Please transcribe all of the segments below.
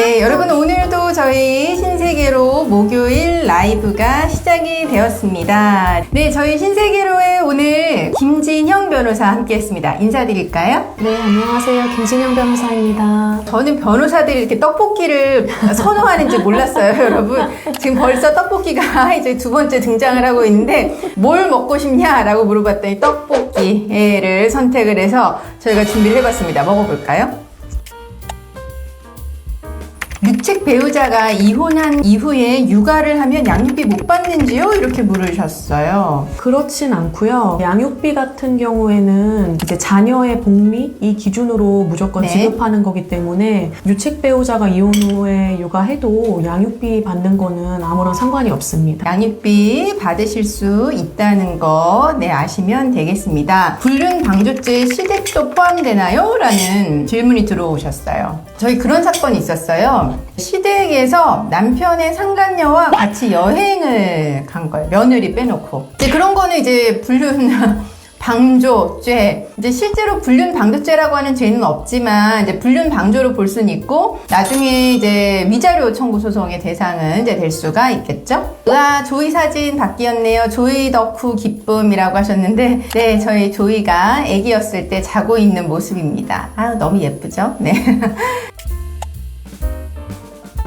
네, 여러분 오늘도 저희 신세계로 목요일 라이브가 시작이 되었습니다. 네, 저희 신세계로의 오늘 김진형 변호사 함께 했습니다. 인사드릴까요? 네, 안녕하세요. 김진영 변호사입니다. 저는 변호사들이 이렇게 떡볶이를 선호하는지 몰랐어요, 여러분. 지금 벌써 떡볶이가 이제 두 번째 등장을 하고 있는데 뭘 먹고 싶냐라고 물어봤더니 떡볶이를 선택을 해서 저희가 준비를 해봤습니다. 먹어볼까요? 유책 배우자가 이혼한 이후에 육아를 하면 양육비 못 받는지요? 이렇게 물으셨어요. 그렇진 않고요. 양육비 같은 경우에는 이제 자녀의 복리 이 기준으로 무조건 네. 지급하는 거기 때문에 유책 배우자가 이혼 후에 육아해도 양육비 받는 거는 아무런 상관이 없습니다. 양육비 받으실 수 있다는 거 아시면 되겠습니다. 불륜 방조죄 시댁도 포함되나요? 라는 질문이 들어오셨어요. 저희 그런 사건이 있었어요. 시댁에서 남편의 상간녀와 같이 여행을 간 거예요. 며느리 빼놓고. 이제 그런 거는 이제 불륜 방조죄. 이제 실제로 불륜 방조죄라고 하는 죄는 없지만 이제 불륜 방조로 볼 수는 있고 나중에 이제 위자료 청구 소송의 대상은 이제 될 수가 있겠죠. 으아, 조이 사진 바뀌었네요. 조이 덕후 기쁨이라고 하셨는데 네, 저희 조이가 아기였을 때 자고 있는 모습입니다. 아, 너무 예쁘죠? 네.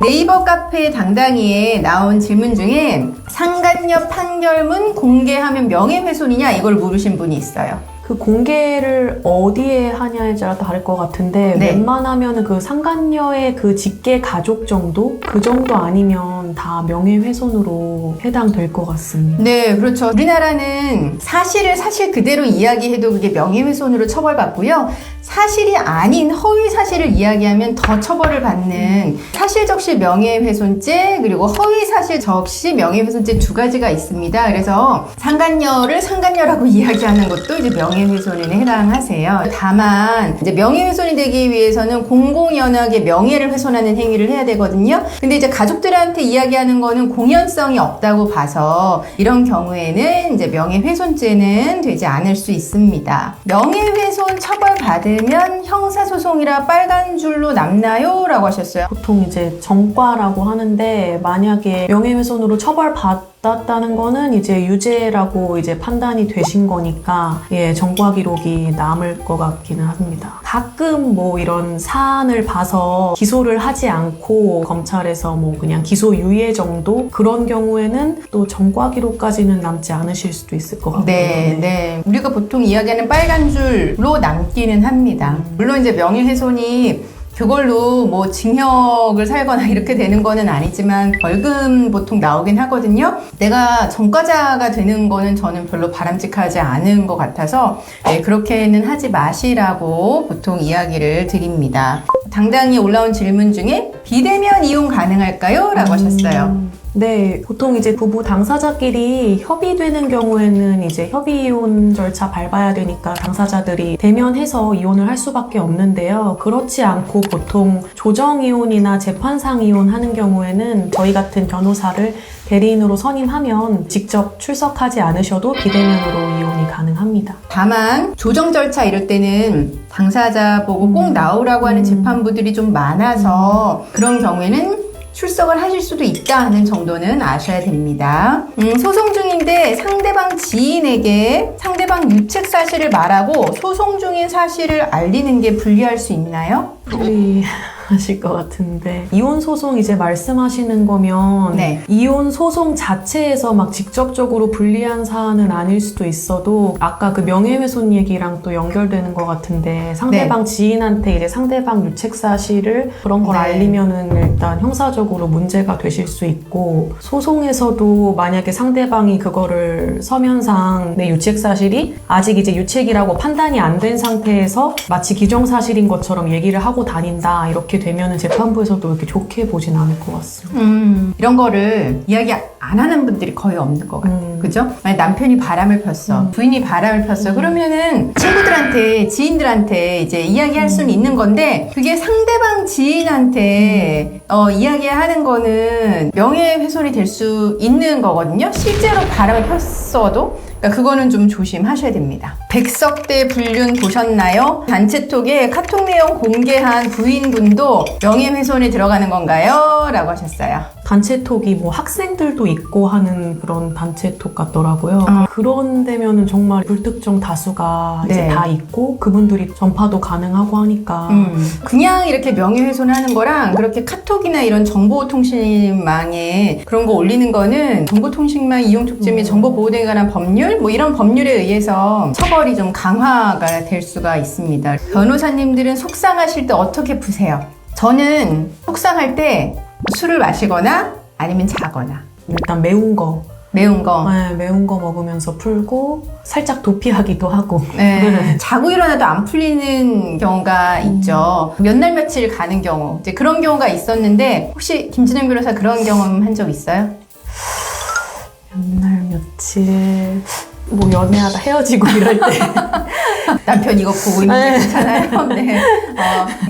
네이버 카페 당당히에 나온 질문 중에 상간녀 판결문 공개하면 명예훼손이냐 이걸 물으신 분이 있어요. 그 공개를 어디에 하냐에 따라 다를 것 같은데 네. 웬만하면 그 상간녀의 그 직계 가족 정도? 그 정도 아니면 다 명예훼손으로 해당될 것 같습니다. 네, 그렇죠. 우리나라는 사실을 사실 그대로 이야기해도 그게 명예훼손으로 처벌받고요. 사실이 아닌 허위 사실을 이야기하면 더 처벌을 받는 사실적시 명예훼손죄 그리고 허위 사실 적시 명예훼손죄 두 가지가 있습니다. 그래서 상간녀를 상간녀라고 이야기하는 것도 이제 명예훼손에 해당하세요. 다만 이제 명예훼손이 되기 위해서는 공공연하게 명예를 훼손하는 행위를 해야 되거든요. 근데 이제 가족들한테 이야기하는 거는 공연성이 없다고 봐서 이런 경우에는 이제 명예훼손죄는 되지 않을 수 있습니다. 명예훼손 처벌받으면 형사소송이라 빨간 줄로 남나요? 라고 하셨어요. 보통 이제 정과라고 하는데 만약에 명예훼손으로 처벌받았다는 거는 이제 유죄라고 이제 판단이 되신 거니까 정과 기록이 남을 것 같기는 합니다. 가끔 뭐 이런 사안을 봐서 기소를 하지 않고 검찰에서 뭐 그냥 기소 유예 정도 그런 경우에는 또 정과 기록까지는 남지 않으실 수도 있을 것 같고요. 네. 우리가 보통 이야기하는 빨간 줄로 남기는 합니다. 물론 이제 명예훼손이 그걸로 뭐 징역을 살거나 이렇게 되는 거는 아니지만 벌금 보통 나오긴 하거든요. 내가 전과자가 되는 거는 저는 별로 바람직하지 않은 것 같아서 그렇게는 하지 마시라고 보통 이야기를 드립니다. 당당히 올라온 질문 중에 비대면 이혼 가능할까요? 라고 하셨어요. 네, 보통 이제 부부 당사자끼리 협의되는 경우에는 이제 협의 이혼 절차 밟아야 되니까 당사자들이 대면해서 이혼을 할 수밖에 없는데요. 그렇지 않고 보통 조정 이혼이나 재판상 이혼하는 경우에는 저희 같은 변호사를 대리인으로 선임하면 직접 출석하지 않으셔도 비대면으로 이혼이 가능합니다. 다만 조정 절차 이럴 때는 당사자 보고 꼭 나오라고 하는 재판부들이 좀 많아서 그런 경우에는 출석을 하실 수도 있다는 정도는 아셔야 됩니다. 소송 중인데 상대방 지인에게 상대방 유책 사실을 말하고 소송 중인 사실을 알리는 게 불리할 수 있나요? 하실 것 같은데 이혼 소송 이제 말씀하시는 거면 이혼 소송 자체에서 막 직접적으로 불리한 사안은 아닐 수도 있어도 아까 그 명예훼손 얘기랑 또 연결되는 것 같은데 상대방 지인한테 이제 상대방 유책 사실을 그런 걸 알리면은 일단 형사적으로 문제가 되실 수 있고 소송에서도 만약에 상대방이 그거를 서면상 내 유책 사실이 아직 이제 유책이라고 판단이 안 된 상태에서 마치 기정사실인 것처럼 얘기를 하고 다닌다 이렇게 되면은 재판부에서도 이렇게 좋게 보진 않을 것 같습니다. 이런 거를 이야기 안 하는 분들이 거의 없는 것 같아요. 그죠? 만약 남편이 바람을 폈어, 부인이 바람을 폈어, 그러면은 친구들한테, 지인들한테 이제 이야기할 수는 있는 건데 그게 상대방 친한 지인한테 이야기하는 거는 명예훼손이 될 수 있는 거거든요. 실제로 바람을 폈어도. 그러니까 그거는 좀 조심하셔야 됩니다. 백석대 불륜 보셨나요? 단체톡에 카톡 내용 공개한 부인분도 명예훼손이 들어가는 건가요? 라고 하셨어요. 단체톡이 뭐 학생들도 있고 하는 그런 단체톡 같더라고요. 그런 데면은 정말 불특정 다수가 이제 네. 다 있고 그분들이 전파도 가능하고 하니까 그냥 이렇게 명예훼손하는 거랑 그렇게 카톡이나 이런 정보통신망에 그런 거 올리는 거는 정보통신망 이용촉진 및 정보보호등에 관한 법률 뭐 이런 법률에 의해서 처벌이 좀 강화가 될 수가 있습니다. 변호사님들은 속상하실 때 어떻게 푸세요? 저는 속상할 때 술을 마시거나 아니면 자거나 일단 매운 거 매운 매운 거 먹으면서 풀고 살짝 도피하기도 하고 네. 자고 일어나도 안 풀리는 경우가 있죠. 몇 날 며칠 가는 경우 이제 그런 경우가 있었는데 혹시 김진영 변호사 그런 경험 한 적 있어요? 몇 날 며칠 뭐 연애하다 헤어지고 이럴 때 남편 이거 보고 있는 게 괜찮아요. 네.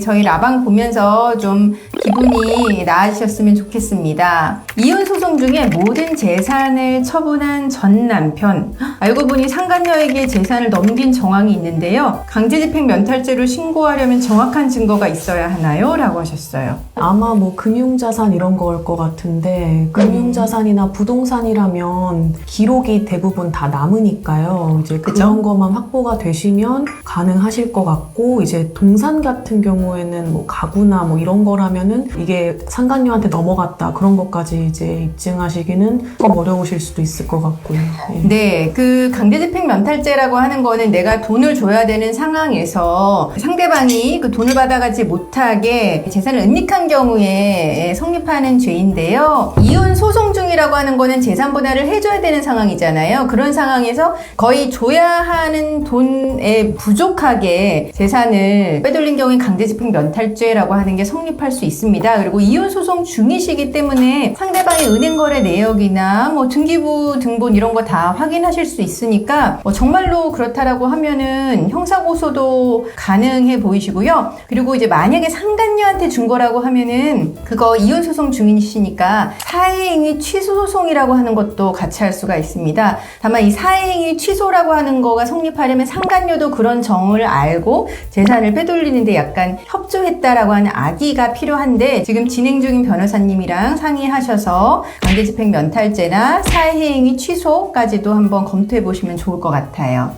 저희 라방 보면서 좀 기분이 나아지셨으면 좋겠습니다. 이혼 소송 중에 모든 재산을 처분한 전 남편. 알고 보니 상간녀에게 재산을 넘긴 정황이 있는데요. 강제집행 면탈죄로 신고하려면 정확한 증거가 있어야 하나요? 라고 하셨어요. 아마 뭐 금융자산 이런 거일 것 같은데 금융자산이나 부동산이라면 기록이 대부분 다 남으니까요. 이제 그런 것만 확보가 되시면 가능하실 것 같고 이제 동산 같은 경우에는 뭐 가구나 뭐 이런 거라면은 이게 상간녀한테 넘어갔다 그런 것까지 이제 입증하시기는 좀 어려우실 수도 있을 것 같고요. 예. 네, 그 강제집행 면탈죄라고 하는 거는 내가 돈을 줘야 되는 상황에서 상대방이 그 돈을 받아가지 못하게 재산을 은닉한 경우에 성립하는 죄인데요. 이혼 소송 중이라고 하는 거는 재산 분할을 해줘야 되는 상황이잖아요. 그런 상황에서 거의 줘야 하는 돈에 부족하게 재산을 빼돌린 경우에 강제집행 면탈죄라고 하는 게 성립할 수 있습니다. 그리고 이혼 소송 중이시기 때문에 상대방의 은행 거래 내역이나 뭐 등기부 등본 이런 거 다 확인하실 수 있으니까 정말로 그렇다라고 하면은 형사고소도 가능해 보이시고요. 그리고 이제 만약에 상간녀한테 준 거라고 하면은 그거 이혼 소송 중이시니까 사회행위 취소 소송이라고 하는 것도 같이 할 수가 있습니다. 다만 이 사회행위 취소라고 하는 거가 성립하려면 상간녀도 그런 정을 알고 재산을 빼돌리는데 약간 협조했다라고 하는 악의가 필요한데 지금 진행 중인 변호사님이랑 상의하셔서 강제집행 면탈죄나 사회행위 취소까지도 한번 검토해 보시면 좋을 것 같아요.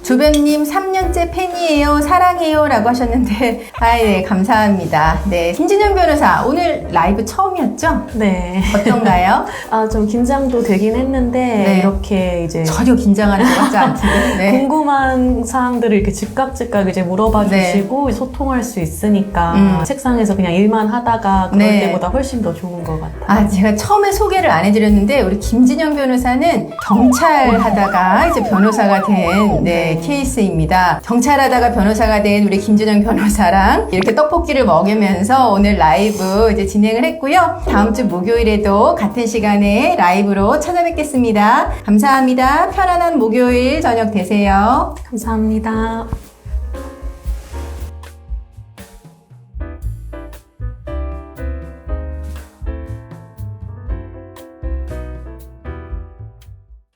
조변님 3년째 팬이에요. 사랑해요. 라고 하셨는데 네, 감사합니다. 네, 김진영 변호사 오늘 라이브 처음이었죠? 네. 어떤가요? 좀 긴장도 되긴 했는데 네. 이렇게 이제 전혀 긴장하는 것 같지 않던데. 네. 궁금한 사항들을 이렇게 즉각 이제 물어봐 주시고 소통할 수 있으니까 책상에서 그냥 일만 하다가 그럴 때보다 훨씬 더 좋은 것 같아요. 제가 처음에 소개를 안 해드렸는데 우리 김진영 변호사는 경찰 하다가 이제 변호사가 된 케이스입니다. 경찰 하다가 변호사가 된 우리 김진영 변호사랑 이렇게 떡볶이를 먹으면서 오늘 라이브 이제 진행을 했고요. 다음 주 목요일에도 같은 시간에 라이브로 찾아뵙겠습니다. 감사합니다. 편안한 목요일 저녁 되세요. 감사합니다.